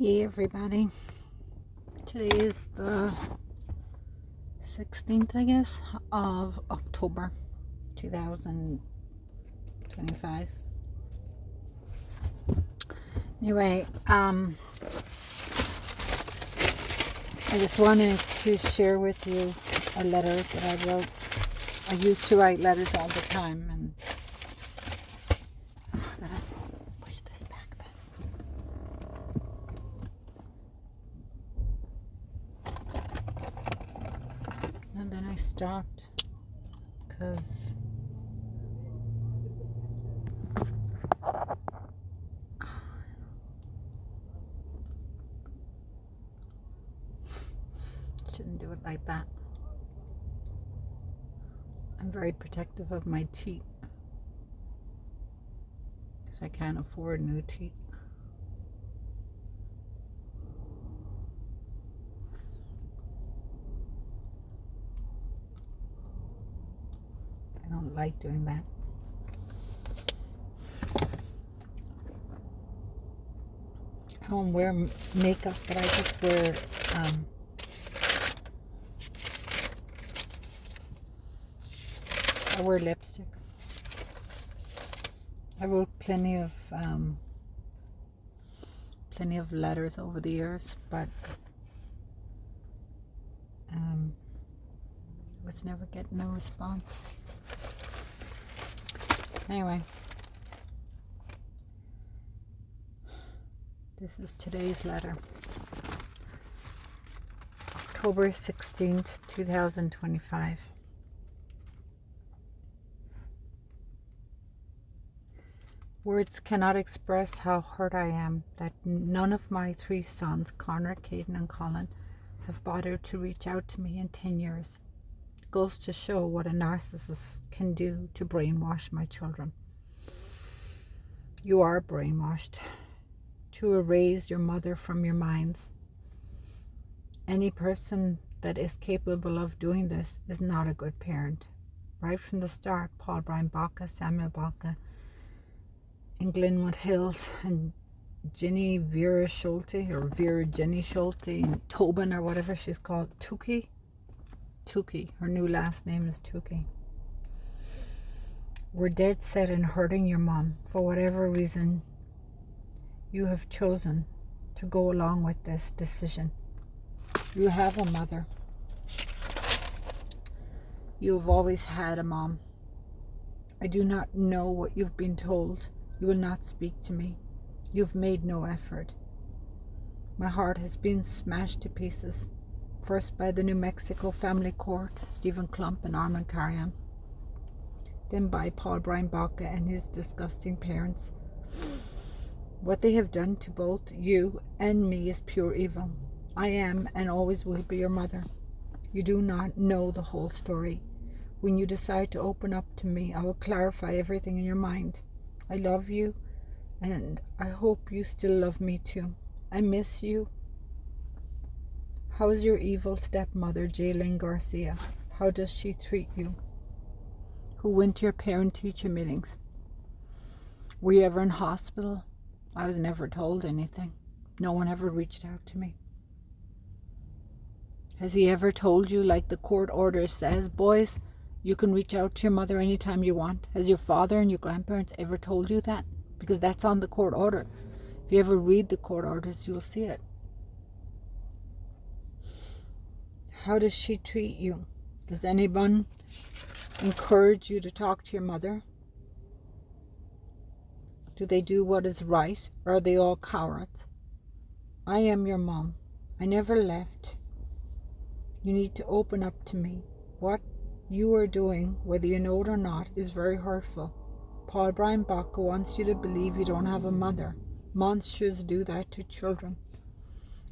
Hey everybody, today is the 16th, I guess, of October 2025. Anyway, I just wanted to share with you a letter that I wrote. I used to write letters all the time, and I gotta push this back. And then I stopped because shouldn't do it like that. I'm very protective of my teeth because I can't afford new teeth. I don't like doing that. I don't wear makeup, but I just wear I wear lipstick. I wrote plenty of letters over the years, but I was never getting a response. Anyway, this is today's letter. October 16th, 2025. Words cannot express how hurt I am that none of my 3 sons, Connor, Caden, and Colin, have bothered to reach out to me in 10 years. It goes to show what a narcissist can do to brainwash my children. You are brainwashed to erase your mother from your minds. Any person that is capable of doing this is not a good parent. Right from the start, Paul Brian Baca, Samuel Baca, in Glenwood Hills, and Jenny Vera Schulte, or Vera Jenny Schulte, and Tobin, or whatever she's called, Tukey, her new last name is Tukey. We're dead set in hurting your mom for whatever reason you have chosen to go along with this decision. You have a mother. You have always had a mom. I do not know what you've been told. You will not speak to me. You've made no effort. My heart has been smashed to pieces, first by the New Mexico Family Court, Stephen Klump and Armond Carion, then by Paul Brian Baca and his disgusting parents. What they have done to both you and me is pure evil. I am and always will be your mother. You do not know the whole story. When you decide to open up to me, I will clarify everything in your mind. I love you, and I hope you still love me too. I miss you. How is your evil stepmother, Jaylyn Garcia? How does she treat you? Who went to your parent-teacher meetings? Were you ever in hospital? I was never told anything. No one ever reached out to me. Has he ever told you, like the court order says, boys, you can reach out to your mother anytime you want? Has your father and your grandparents ever told you that? Because that's on the court order. If you ever read the court orders, you'll see it. How does she treat you? Does anyone encourage you to talk to your mother? Do they do what is right, or are they all cowards? I am your mom. I never left. You need to open up to me. What you are doing, whether you know it or not, is very hurtful. Paul Brian Baca wants you to believe you don't have a mother. Monsters do that to children.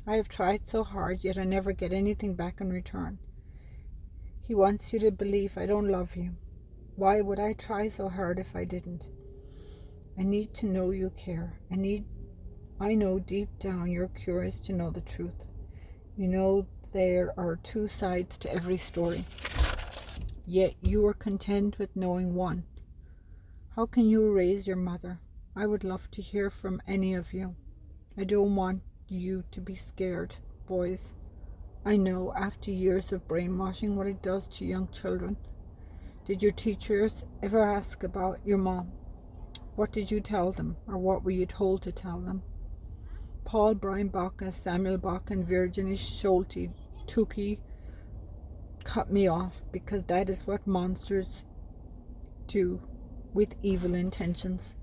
I have tried so hard, yet I never get anything back in return. He wants you to believe I don't love you. Why would I try so hard if I didn't? I need to know you care. I know deep down you're curious to know the truth. You know there are 2 sides to every story. Yet you are content with knowing one. How can you erase your mother? I would love to hear from any of you. I don't want you to be scared, boys. I know after years of brainwashing what it does to young children. Did your teachers ever ask about your mom? What did you tell them, or what were you told to tell them? Paul, Brian Baca, Samuel Baca, and Virginia Schulte Tukey cut me off because that is what monsters do with evil intentions.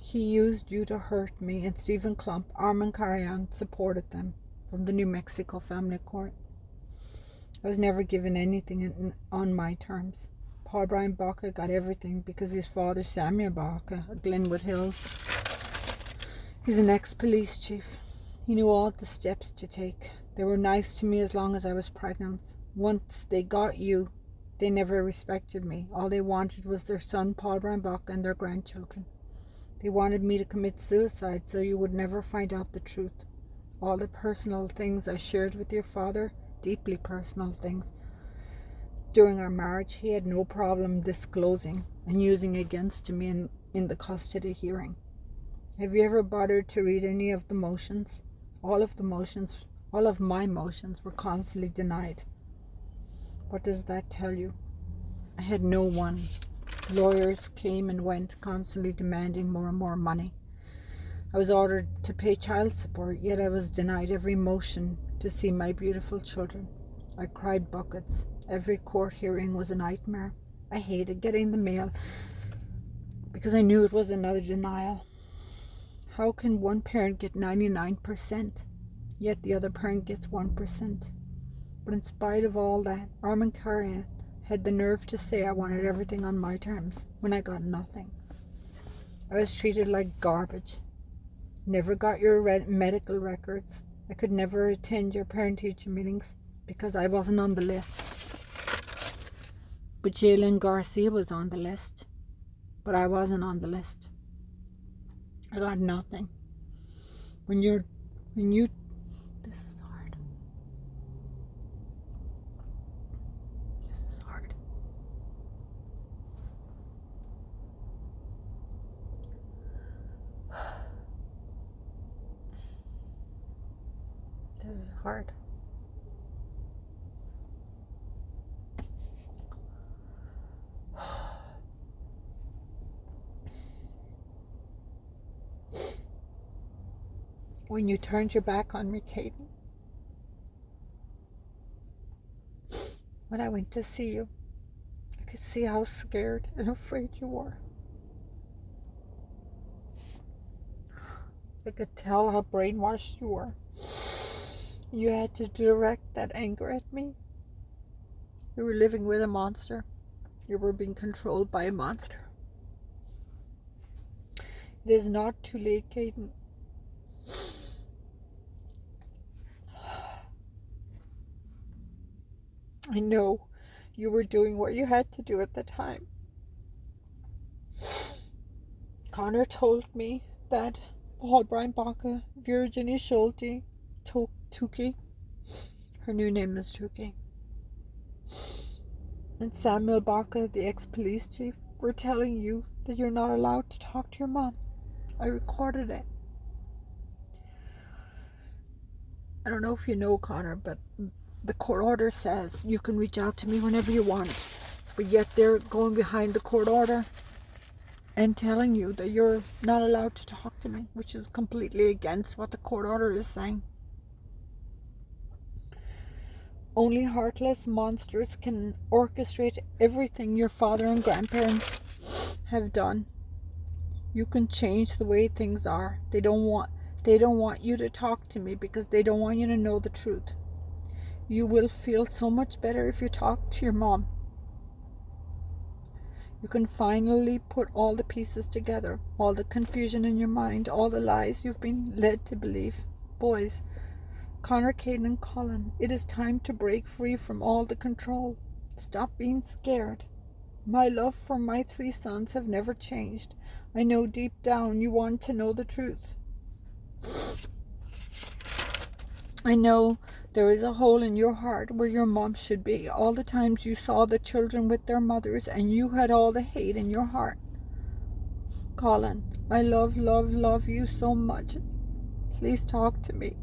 He used you to hurt me, and Stephen Klump, Armond Carion, supported them from the New Mexico Family Court. I was never given anything on my terms. Paul Brian Baca got everything because his father, Samuel Baca, of Glenwood Hills, he's an ex-police chief. He knew all the steps to take. They were nice to me as long as I was pregnant. Once they got you, they never respected me. All they wanted was their son, Paul Brian Baca, and their grandchildren. They wanted me to commit suicide so you would never find out the truth. All the personal things I shared with your father, deeply personal things, during our marriage, he had no problem disclosing and using against me in the custody hearing. Have you ever bothered to read any of the motions? All of my motions were constantly denied. What does that tell you? I had no one. Lawyers came and went, constantly demanding more and more money. I was ordered to pay child support, yet I was denied every motion to see my beautiful children. I cried buckets. Every court hearing was a nightmare. I hated getting the mail because I knew it was another denial. How can one parent get 99%, yet the other parent gets 1%? But in spite of all that, Armond Carion had the nerve to say I wanted everything on my terms when I got nothing. I was treated like garbage. Never got your medical records. I could never attend your parent-teacher meetings because I wasn't on the list. But Jalen Garcia was on the list, but I wasn't on the list. I got nothing. When you, this is hard. This is hard. This is hard. When you turned your back on me, Caden, when I went to see you, I could see how scared and afraid you were. I could tell how brainwashed you were. You had to direct that anger at me. You were living with a monster. You were being controlled by a monster. It is not too late, Caden. I know you were doing what you had to do at the time. Connor told me that Paul Brian Baca, Virginia Schulte Tukey, her new name is Tukey, and Samuel Baca, the ex-police chief, were telling you that you're not allowed to talk to your mom. I recorded it. I don't know if you know, Connor, but the court order says you can reach out to me whenever you want, but yet they're going behind the court order and telling you that you're not allowed to talk to me, which is completely against what the court order is saying. Only heartless monsters can orchestrate everything your father and grandparents have done. You can change the way things are. They don't want you to talk to me because they don't want you to know the truth. You will feel so much better if you talk to your mom. You can finally put all the pieces together, all the confusion in your mind, all the lies you've been led to believe. Boys, Connor, Caden, and Colin, it is time to break free from all the control. Stop being scared. My love for my 3 sons have never changed. I know deep down you want to know the truth. I know there is a hole in your heart where your mom should be. All the times you saw the children with their mothers and you had all the hate in your heart. Colin, I love you so much. Please talk to me.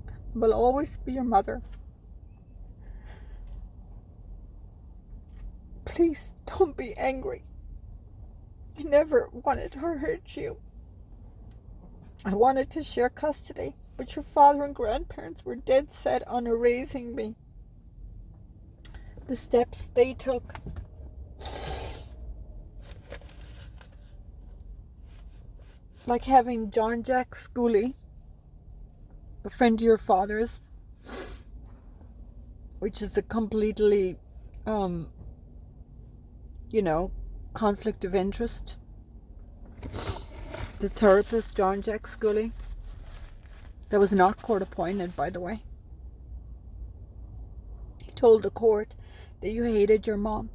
I will always be your mother. Please don't be angry. I never wanted to hurt you. I wanted to share custody, but your father and grandparents were dead set on erasing me. The steps they took, like having John Jack Scully, a friend of your father's, which is a completely, conflict of interest. The therapist, John Jack Scully, that was not court appointed, by the way. He told the court that you hated your mom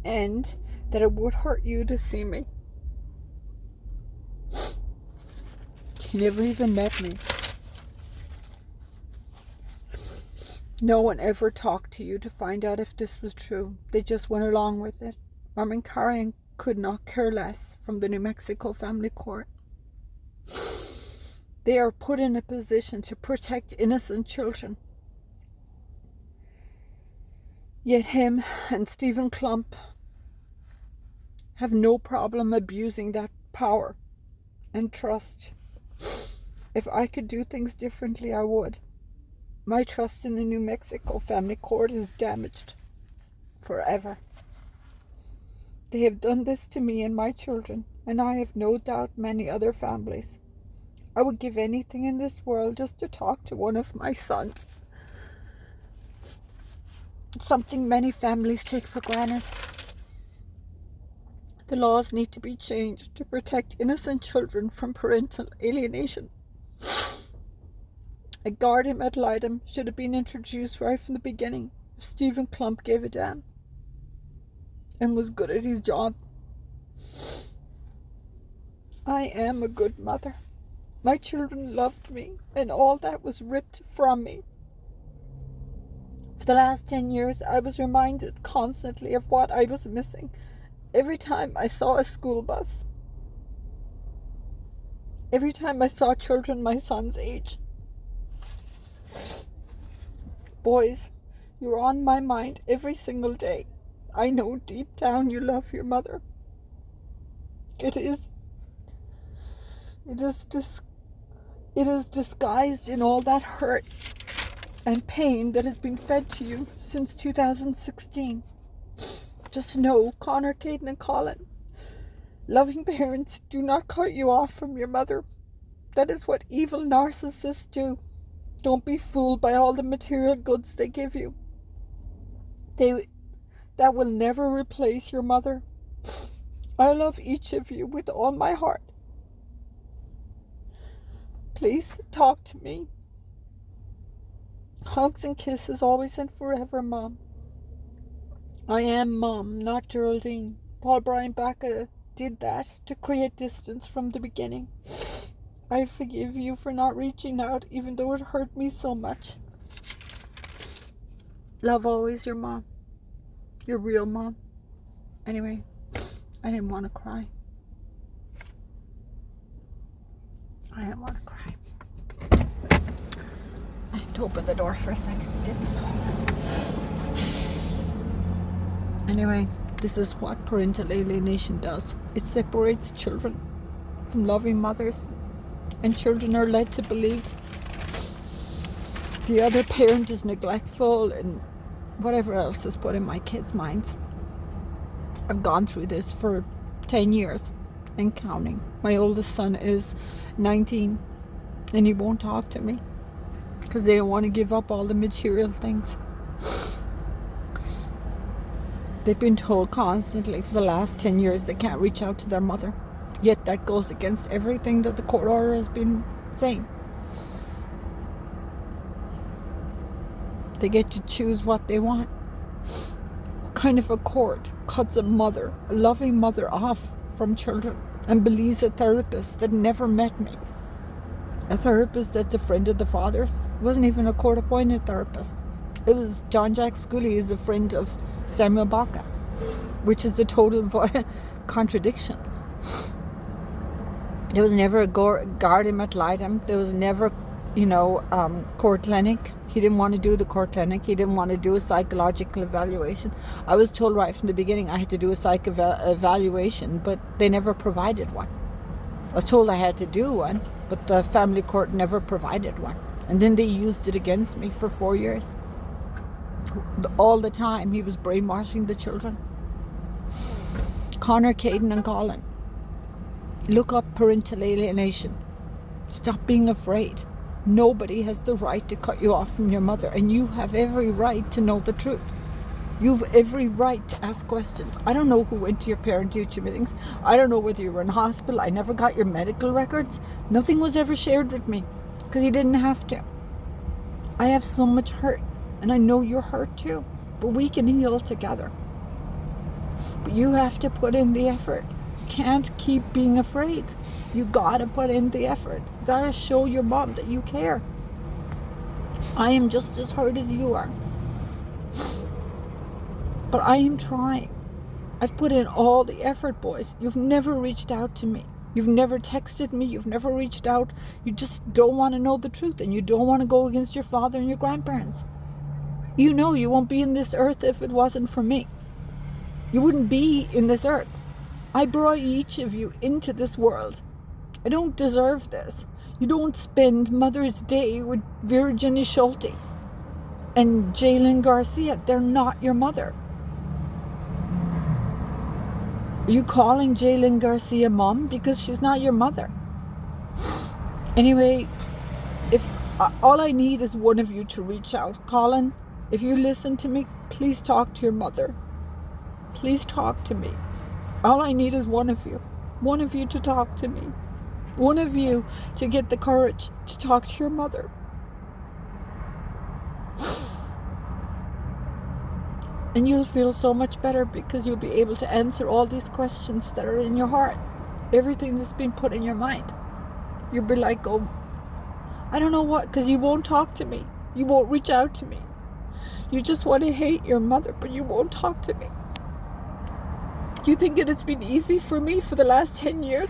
and that it would hurt you to see me. He never even met me. No one ever talked to you to find out if this was true. They just went along with it. Armond Carion could not care less from the New Mexico Family Court. They are put in a position to protect innocent children. Yet him and Stephen Klump have no problem abusing that power and trust. If I could do things differently, I would. My trust in the New Mexico Family Court is damaged forever. They have done this to me and my children, and I have no doubt many other families. I would give anything in this world just to talk to one of my sons. It's something many families take for granted. The laws need to be changed to protect innocent children from parental alienation. A guardian ad litem should have been introduced right from the beginning if Stephen Klump gave a damn and was good at his job. I am a good mother. My children loved me, and all that was ripped from me. For the last 10 years, I was reminded constantly of what I was missing every time I saw a school bus. Every time I saw children my son's age. Boys, you're on my mind every single day. I know deep down you love your mother. It is disguised in all that hurt and pain that has been fed to you since 2016. Just know, Connor, Caden, and Colin, loving parents do not cut you off from your mother. That is what evil narcissists do. Don't be fooled by all the material goods they give you. That will never replace your mother. I love each of you with all my heart. Please talk to me. Hugs and kisses always and forever, Mom. I am Mom, not Geraldine. Paul Brian Baca did that to create distance from the beginning. I forgive you for not reaching out, even though it hurt me so much. Love always, your mom. Your real mom. Anyway, I didn't want to cry. I didn't want to cry. I have to open the door for a second to get this home. Anyway, this is what parental alienation does. It separates children from loving mothers. And children are led to believe the other parent is neglectful and whatever else is put in my kids' minds. I've gone through this for 10 years and counting. My oldest son is 19 and he won't talk to me because they don't want to give up all the material things. They've been told constantly for the last 10 years they can't reach out to their mother. Yet that goes against everything that the court order has been saying. They get to choose what they want. What kind of a court cuts a loving mother off from children and believes a therapist that never met me? A therapist that's a friend of the father's? It wasn't even a court-appointed therapist. It was John Jack Scully, is a friend of Samuel Baca. which is a total contradiction. There was never a guardian ad litem. There was never, court clinic. He didn't want to do the court clinic. He didn't want to do a psychological evaluation. I was told right from the beginning I had to do a psych evaluation, but they never provided one. I was told I had to do one, but the family court never provided one. And then they used it against me for 4 years. All the time he was brainwashing the children. Connor, Caden and Colin. Look up parental alienation. Stop being afraid. Nobody has the right to cut you off from your mother, and you have every right to know the truth. You've every right to ask questions. I don't know who went to your parent-teacher meetings. I don't know whether you were in hospital. I never got your medical records. Nothing was ever shared with me because you didn't have to. I have so much hurt, and I know you're hurt too, but we can heal together. But you have to put in the effort. You can't keep being afraid. You gotta put in the effort. You gotta show your mom that you care. I am just as hurt as you are. But I am trying. I've put in all the effort, boys. You've never reached out to me. You've never texted me. You've never reached out. You just don't want to know the truth, and you don't want to go against your father and your grandparents. You know you won't be in this earth if it wasn't for me. You wouldn't be in this earth. I brought each of you into this world. I don't deserve this. You don't spend Mother's Day with Virginia Schulte and Jalen Garcia. They're not your mother. Are you calling Jalen Garcia mom? Because she's not your mother. Anyway, if all I need is one of you to reach out. Colin, if you listen to me, please talk to your mother. Please talk to me. All I need is one of you. One of you to talk to me. One of you to get the courage to talk to your mother. And you'll feel so much better because you'll be able to answer all these questions that are in your heart. Everything that's been put in your mind. You'll be like, oh, I don't know what, because you won't talk to me. You won't reach out to me. You just want to hate your mother, but you won't talk to me. Do you think it has been easy for me for the last 10 years?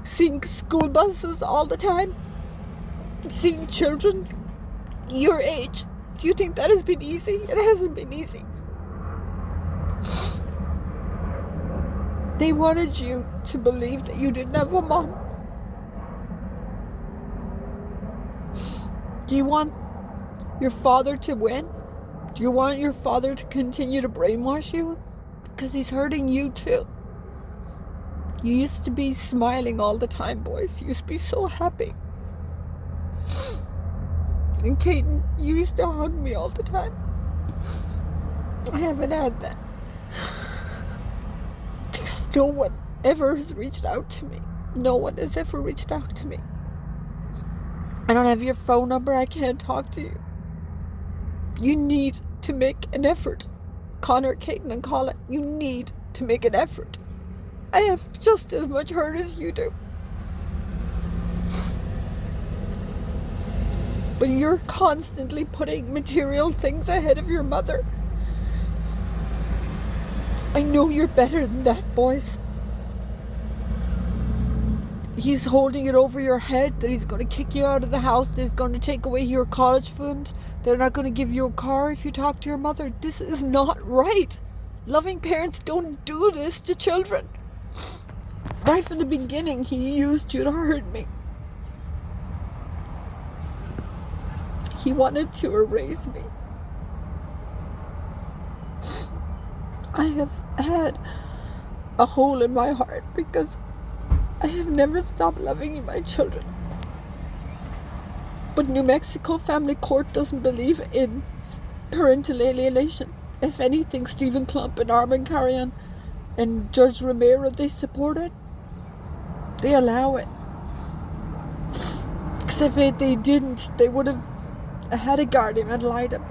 Seeing school buses all the time? Seeing children your age? Do you think that has been easy? It hasn't been easy. They wanted you to believe that you didn't have a mom. Do you want your father to win? Do you want your father to continue to brainwash you? Because he's hurting you too. You used to be smiling all the time, boys. You used to be so happy. And Caden, you used to hug me all the time. I haven't had that. Because no one ever has reached out to me. No one has ever reached out to me. I don't have your phone number. I can't talk to you. You need to make an effort. Connor, Caden, and Colin, you need to make an effort. I have just as much hurt as you do. But you're constantly putting material things ahead of your mother. I know you're better than that, boys. He's holding it over your head that he's going to kick you out of the house, that he's going to take away your college fund. They're not going to give you a car if you talk to your mother. This is not right. Loving parents don't do this to children. Right from the beginning, he used you to hurt me. He wanted to erase me. I have had a hole in my heart because I have never stopped loving my children. But New Mexico Family Court doesn't believe in parental alienation. If anything, Stephen Klump and Armond Carion and Judge Romero, they support it. They allow it. Because if they didn't, they would have had a guardian ad litem.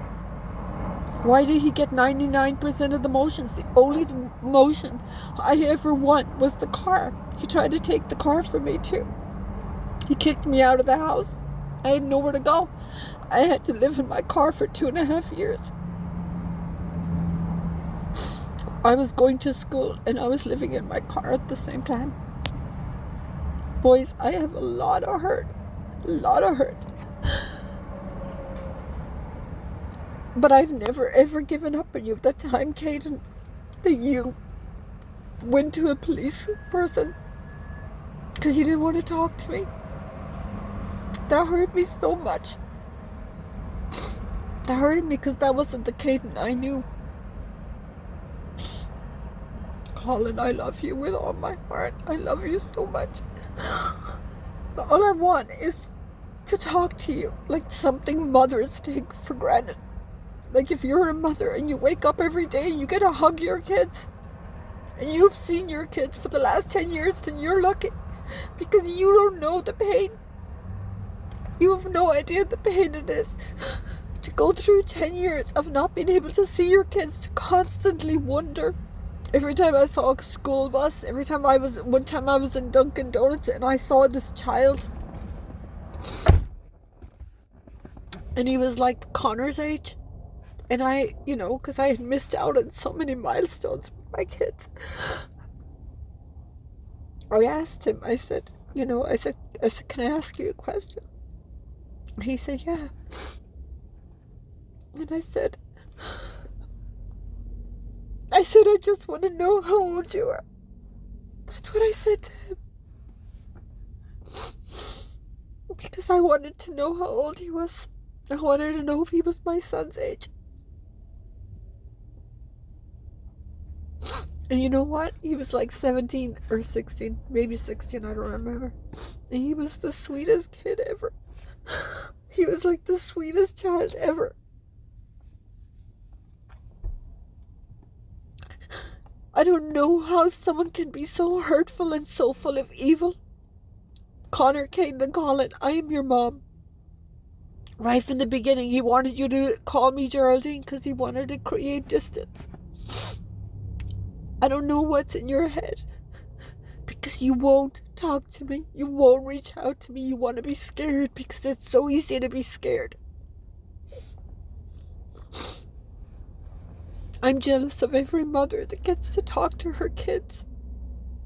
Why did he get 99% of the motions? The only motion I ever won was the car. He tried to take the car from me too. He kicked me out of the house. I had nowhere to go. I had to live in my car for 2.5 years. I was going to school and I was living in my car at the same time. Boys, I have a lot of hurt. A lot of hurt. But I've never ever given up on you. That time, Caden, that you went to a police person because you didn't want to talk to me. That hurt me so much. That hurt me because that wasn't the Caden I knew. Colin, I love you with all my heart. I love you so much. All I want is to talk to you like something mothers take for granted. Like if you're a mother and you wake up every day and you get to hug your kids and you've seen your kids for the last 10 years, then you're lucky because you don't know the pain. You have no idea the pain it is to go through 10 years of not being able to see your kids, to constantly wonder. Every time I saw a school bus, one time I was in Dunkin' Donuts and I saw this child and he was like Connor's age. And I, because I had missed out on so many milestones with my kids. I asked him, I said, can I ask you a question? He said, yeah. And I said, I just want to know how old you are. That's what I said to him. Because I wanted to know how old he was. I wanted to know if he was my son's age. And you know what? He was like 17 or 16, maybe 16, I don't remember. And he was the sweetest kid ever. He was like the sweetest child ever. I don't know how someone can be so hurtful and so full of evil. Connor, Caden, and Colin, I am your mom. Right from the beginning, he wanted you to call me Geraldine because he wanted to create distance. I don't know what's in your head because you won't talk to me. You won't reach out to me. You want to be scared because it's so easy to be scared. I'm jealous of every mother that gets to talk to her kids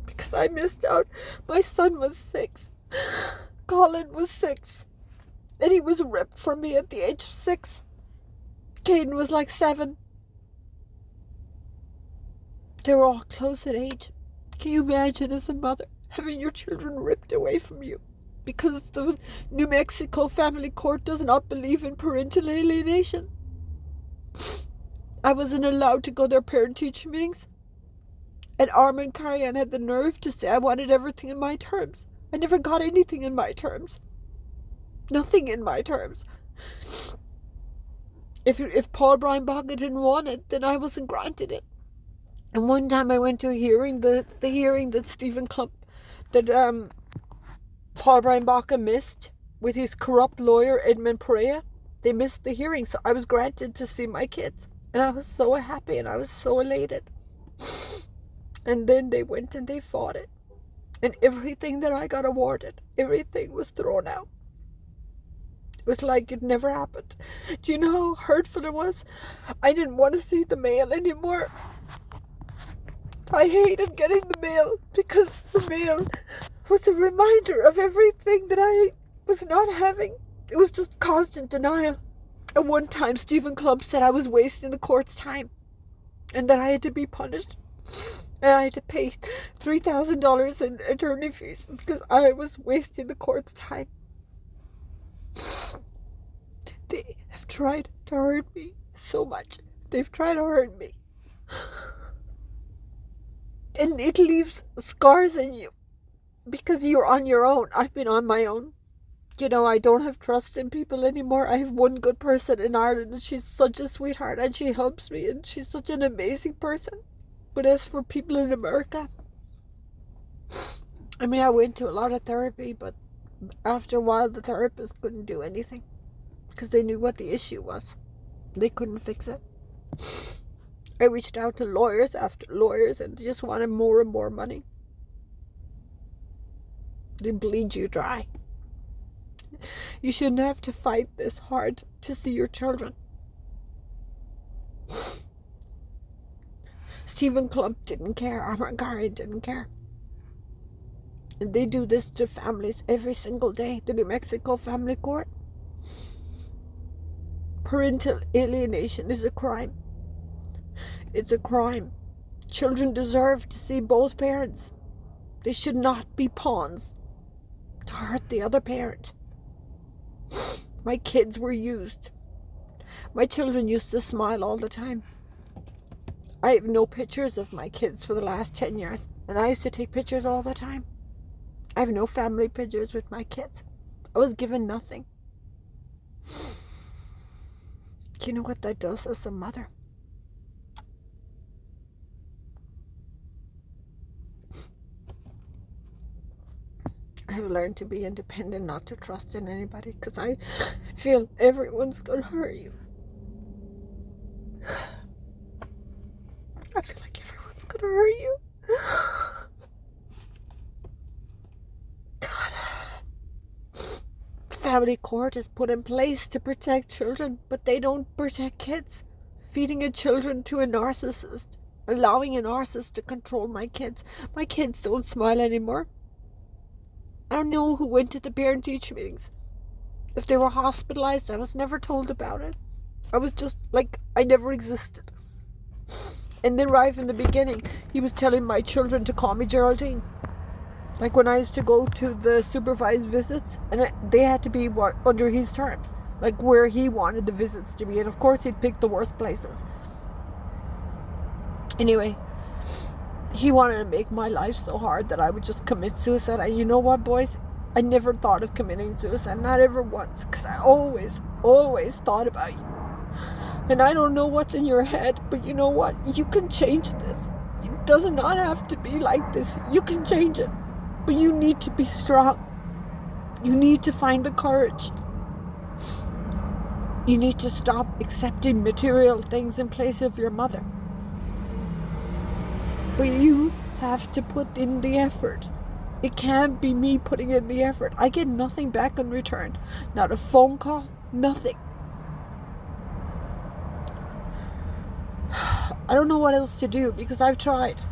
because I missed out. My son was 6. Colin was 6. And he was ripped from me at the age of 6. Caden was like 7. They were all close in age. Can you imagine as a mother having your children ripped away from you because the New Mexico family court does not believe in parental alienation? I wasn't allowed to go to their parent-teacher meetings. And Armond Carion had the nerve to say I wanted everything in my terms. I never got anything in my terms. Nothing in my terms. If Paul Brian Baca didn't want it, then I wasn't granted it. And one time I went to a hearing, the hearing that Stephen Klump, that Paul Brian Baca missed with his corrupt lawyer, Edmund Perea. They missed the hearing, so I was granted to see my kids. And I was so happy and I was so elated. And then they went and they fought it. And everything that I got awarded, everything was thrown out. It was like it never happened. Do you know how hurtful it was? I didn't want to see the mail anymore. I hated getting the mail because the mail was a reminder of everything that I was not having. It was just constant denial. At one time, Stephen Klump said I was wasting the court's time and that I had to be punished. And I had to pay $3,000 in attorney fees because I was wasting the court's time. They have tried to hurt me so much. They've tried to hurt me. And it leaves scars in you because you're on your own. I've been on my own. I don't have trust in people anymore. I have one good person in Ireland and she's such a sweetheart and she helps me and she's such an amazing person. But as for people in America, I went to a lot of therapy, but after a while the therapist couldn't do anything because they knew what the issue was. They couldn't fix it. I reached out to lawyers after lawyers and they just wanted more and more money. They bleed you dry. You shouldn't have to fight this hard to see your children. Stephen Klump didn't care. Armond Carion didn't care. And they do this to families every single day. The New Mexico Family Court. Parental alienation is a crime. It's a crime. Children deserve to see both parents. They should not be pawns to hurt the other parent. My kids were used. My children used to smile all the time. I have no pictures of my kids for the last 10 years, and I used to take pictures all the time. I have no family pictures with my kids. I was given nothing. Do you know what that does as a mother? I have learned to be independent, not to trust in anybody, because I feel everyone's going to hurt you. I feel like everyone's going to hurt you. God. Family court is put in place to protect children, but they don't protect kids. Feeding a children to a narcissist, allowing a narcissist to control my kids. My kids don't smile anymore. I don't know who went to the parent-teacher meetings. If they were hospitalized, I was never told about it. I was just like, I never existed. And then right from the beginning, he was telling my children to call me Geraldine. Like when I used to go to the supervised visits, and they had to be under his terms. Like where he wanted the visits to be. And of course, he'd pick the worst places. Anyway, he wanted to make my life so hard that I would just commit suicide. And you know what, boys? I never thought of committing suicide. Not ever once. Because I always thought about you. And I don't know what's in your head, but you know what? You can change this. It does not have to be like this. You can change it. But you need to be strong. You need to find the courage. You need to stop accepting material things in place of your mother. But you have to put in the effort. It can't be me putting in the effort. I get nothing back in return. Not a phone call, nothing. I don't know what else to do because I've tried.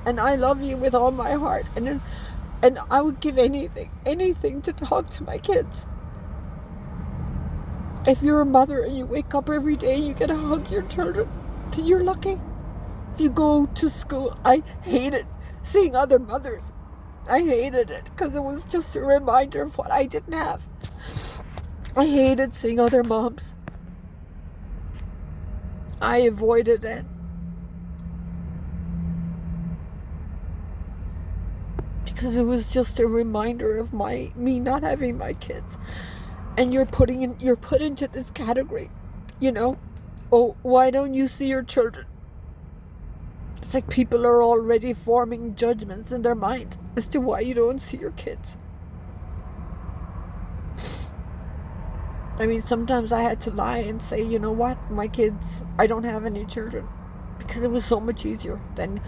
And I love you with all my heart. And I would give anything to talk to my kids. If you're a mother and you wake up every day and you get to hug your children, then you're lucky. If you go to school, I hated seeing other mothers. I hated it because it was just a reminder of what I didn't have. I hated seeing other moms. I avoided it. Because it was just a reminder of me not having my kids. And you're put into this category, you know. Oh, why don't you see your children? It's like people are already forming judgments in their mind as to why you don't see your kids. I mean, sometimes I had to lie and say, you know what, my kids, I don't have any children. Because it was so much easier than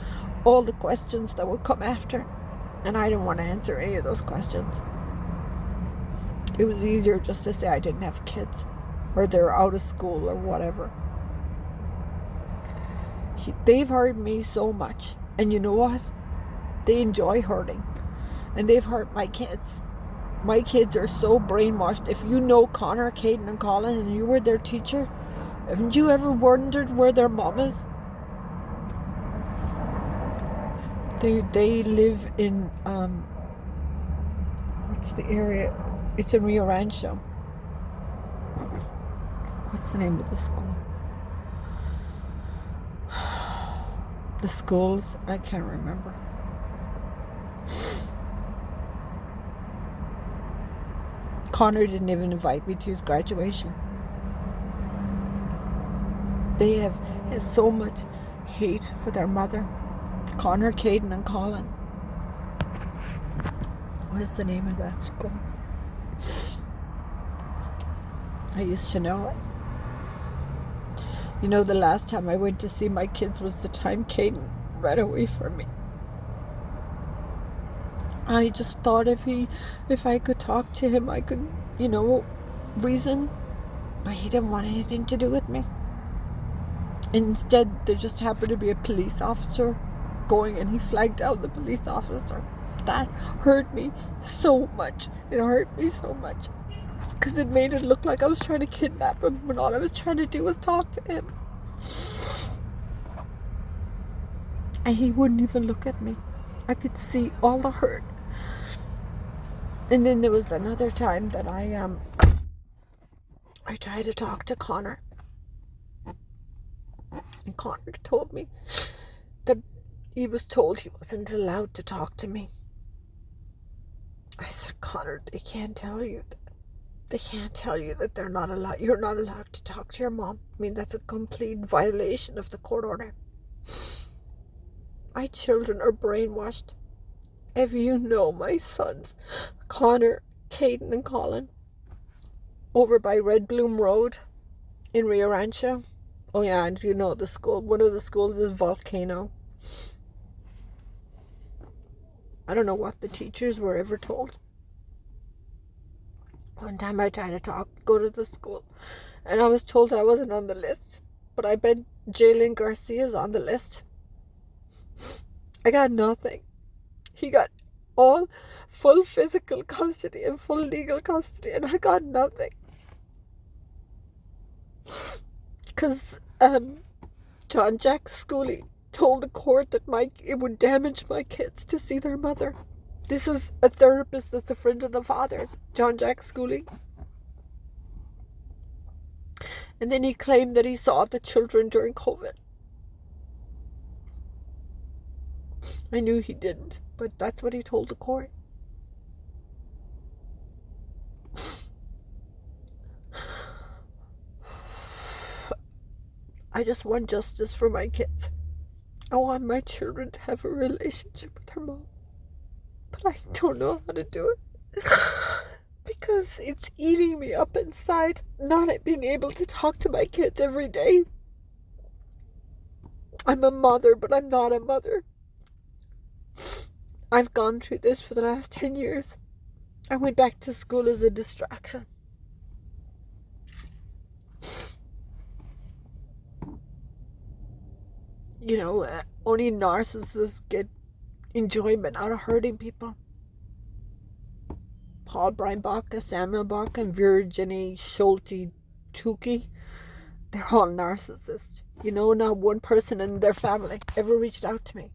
all the questions that would come after. And I didn't want to answer any of those questions. It was easier just to say I didn't have kids. Or they're out of school or whatever. They've hurt me so much. And you know what? They enjoy hurting. And they've hurt my kids. My kids are so brainwashed. If you know Connor, Caden, and Colin, and you were their teacher, haven't you ever wondered where their mom is? They live in, what's the area? It's in Rio Rancho. What's the name of the school? The schools, I can't remember. Connor didn't even invite me to his graduation. They have so much hate for their mother. Connor, Caden, and Colin. What is the name of that school? I used to know it. You know, the last time I went to see my kids was the time Caden ran away from me. I just thought if I could talk to him, I could, reason. But he didn't want anything to do with me. Instead, there just happened to be a police officer going, and he flagged down the police officer. That hurt me so much. It hurt me so much. Because it made it look like I was trying to kidnap him when all I was trying to do was talk to him. And he wouldn't even look at me. I could see all the hurt. And then there was another time that I tried to talk to Connor. And Connor told me that he was told he wasn't allowed to talk to me. I said, Connor, they can't tell you that. They can't tell you that they're not allowed. You're not allowed to talk to your mom. I mean, that's a complete violation of the court order. My children are brainwashed. If you know my sons, Connor, Caden, and Colin, over by Red Bloom Road in Rio Rancho. Oh yeah, and if you know the school, one of the schools is Volcano. I don't know what the teachers were ever told. One time I tried to go to the school, and I was told I wasn't on the list. But I bet Jalen Garcia's on the list. I got nothing. He got all full physical custody and full legal custody, and I got nothing. Because John Jack Schooley told the court that it would damage my kids to see their mother. This is a therapist that's a friend of the father's, John Jack Schooley. And then he claimed that he saw the children during COVID. I knew he didn't, but that's what he told the court. I just want justice for my kids. I want my children to have a relationship with their mom. But I don't know how to do it. Because it's eating me up inside, not being able to talk to my kids every day. I'm a mother, but I'm not a mother. I've gone through this for the last 10 years. I went back to school as a distraction. You know, only narcissists get enjoyment out of hurting people. Paul Brian Baca, Samuel Baca, and Virginie Schulte Tukey, they're all narcissists. You know, not one person in their family ever reached out to me.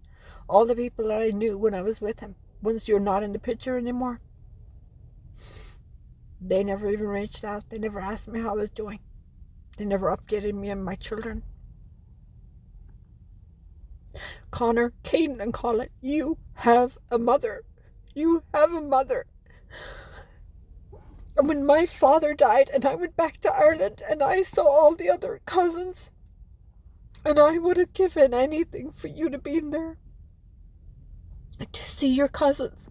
All the people that I knew when I was with him, once you're not in the picture anymore, they never even reached out. They never asked me how I was doing. They never updated me and my children. Connor, Caden, and Colin, you have a mother. You have a mother. And when my father died and I went back to Ireland and I saw all the other cousins, and I would have given anything for you to be in there. To see your cousins.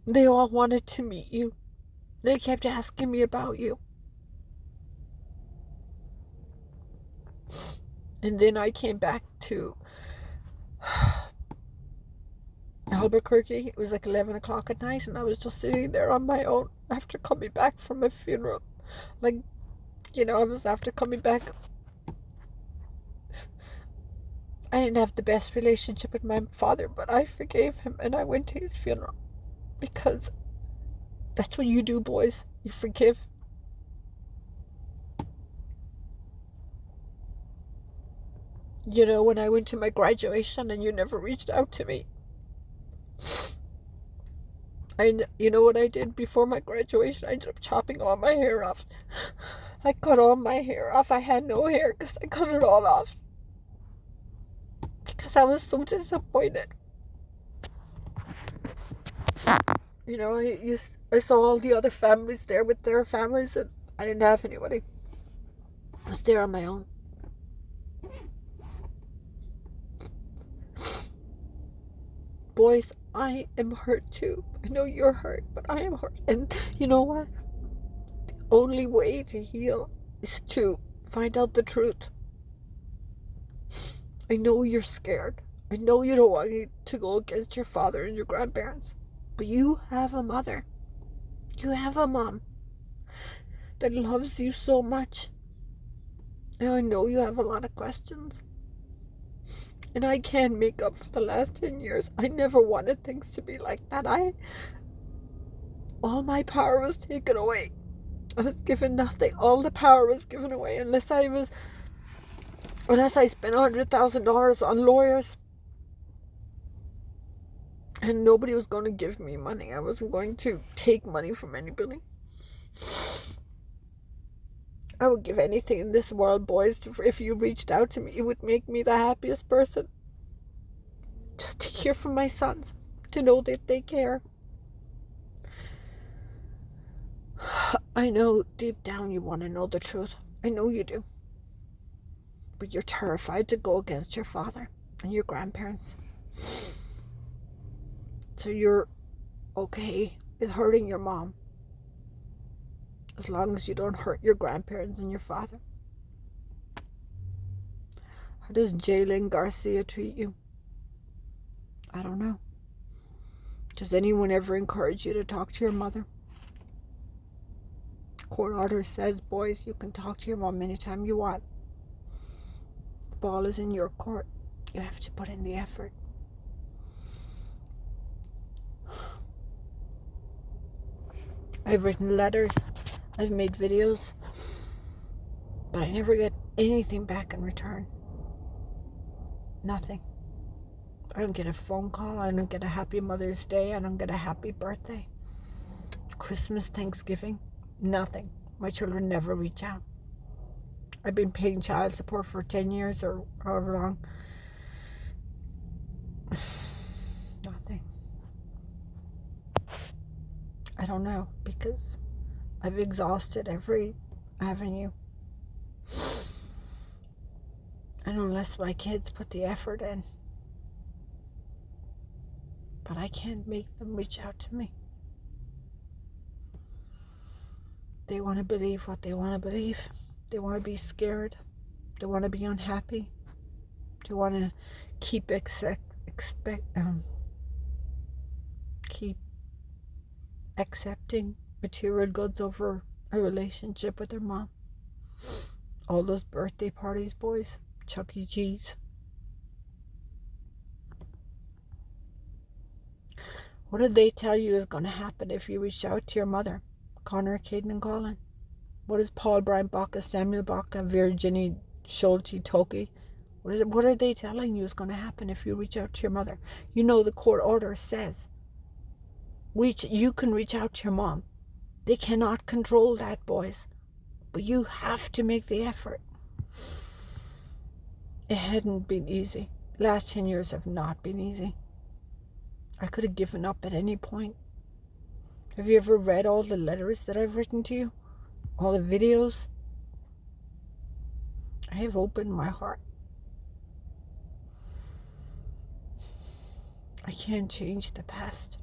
They all wanted to meet you. They kept asking me about you. And then I came back to Albuquerque. It was like 11 o'clock at night, and I was just sitting there on my own after coming back from a funeral. Like, you know, I was after coming back. I didn't have the best relationship with my father, but I forgave him and I went to his funeral. Because that's what you do, boys. You forgive. You know, when I went to my graduation and you never reached out to me. You know what I did before my graduation? I ended up chopping all my hair off. I cut all my hair off. I had no hair because I cut it all off. Because I was so disappointed. You know, I saw all the other families there with their families, and I didn't have anybody. I was there on my own. Boys, I am hurt too. I know you're hurt, but I am hurt. And you know what? The only way to heal is to find out the truth. I know you're scared. I know you don't want to go against your father and your grandparents. But you have a mother. You have a mom that loves you so much. Now I know you have a lot of questions. And I can't make up for the last 10 years. I never wanted things to be like that. All my power was taken away. I was given nothing. All the power was given away unless I spent $100,000 on lawyers. And nobody was going to give me money. I wasn't going to take money from anybody. I would give anything in this world, boys. If you reached out to me, it would make me the happiest person. Just to hear from my sons, to know that they care. I know deep down you want to know the truth. I know you do. But you're terrified to go against your father and your grandparents. So you're okay with hurting your mom, as long as you don't hurt your grandparents and your father. How does Jalen Garcia treat you? I don't know. Does anyone ever encourage you to talk to your mother? Court order says, boys, you can talk to your mom anytime you want. The ball is in your court. You have to put in the effort. I've written letters. I've made videos. But I never get anything back in return. Nothing. I don't get a phone call. I don't get a happy Mother's Day. I don't get a happy birthday. Christmas, Thanksgiving. Nothing. My children never reach out. I've been paying child support for 10 years or however long. Nothing. I don't know, because I've exhausted every avenue. And unless my kids put the effort in, but I can't make them reach out to me. They want to believe what they want to believe. They want to be scared. They want to be unhappy. They want to keep accepting material goods over a relationship with their mom. All those birthday parties, boys. Chuck E. Cheese. What did they tell you is going to happen if you reach out to your mother? Connor, Caden, and Colin. What is Paul, Brian, Baca, Samuel, Baca, Virginie, Schulte, Toki? What are they telling you is going to happen if you reach out to your mother? You know the court order says you can reach out to your mom. They cannot control that, boys. But you have to make the effort. It hadn't been easy. Last 10 years have not been easy. I could have given up at any point. Have you ever read all the letters that I've written to you? All the videos? I have opened my heart. I can't change the past.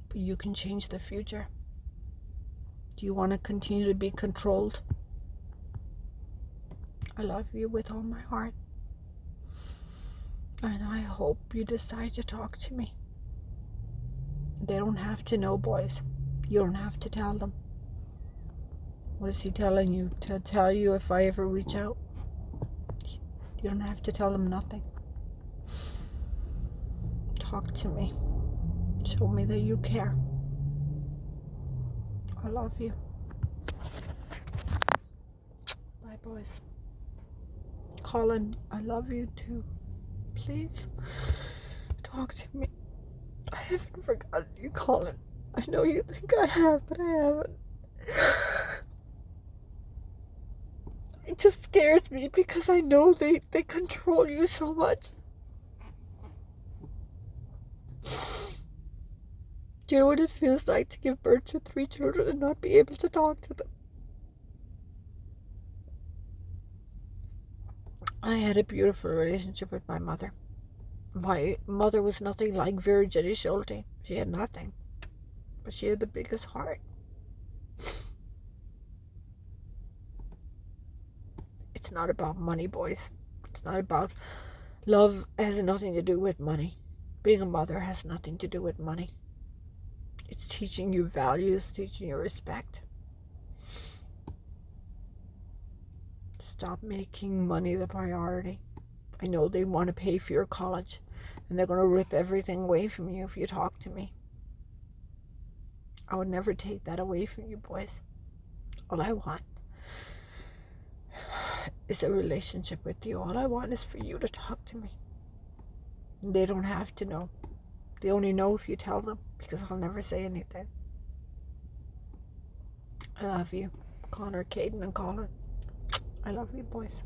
But you can change the future. Do you want to continue to be controlled? I love you with all my heart. And I hope you decide to talk to me. They don't have to know, boys. You don't have to tell them. What is he telling you? To tell you if I ever reach out? You don't have to tell them nothing. Talk to me. Show me that you care. I love you. Bye, boys. Colin, I love you too. Please, talk to me. I haven't forgotten you, Colin. I know you think I have, but I haven't. It just scares me because I know they control you so much. Do you know what it feels like to give birth to 3 children and not be able to talk to them? I had a beautiful relationship with my mother. My mother was nothing like Virginie Schulte. She had nothing. But she had the biggest heart. It's not about money, boys. It's not about love. It has nothing to do with money. Being a mother has nothing to do with money. It's teaching you values, teaching you respect. stop making money the priority. I know they want to pay for your college, and they're going to rip everything away from you if you talk to me. I would never take that away from you, boys. All I want is a relationship with you. All I want is for you to talk to me. They don't have to know. They only know if you tell them, because I'll never say anything. I love you. Connor, Caden, and Colin. I love you, boys.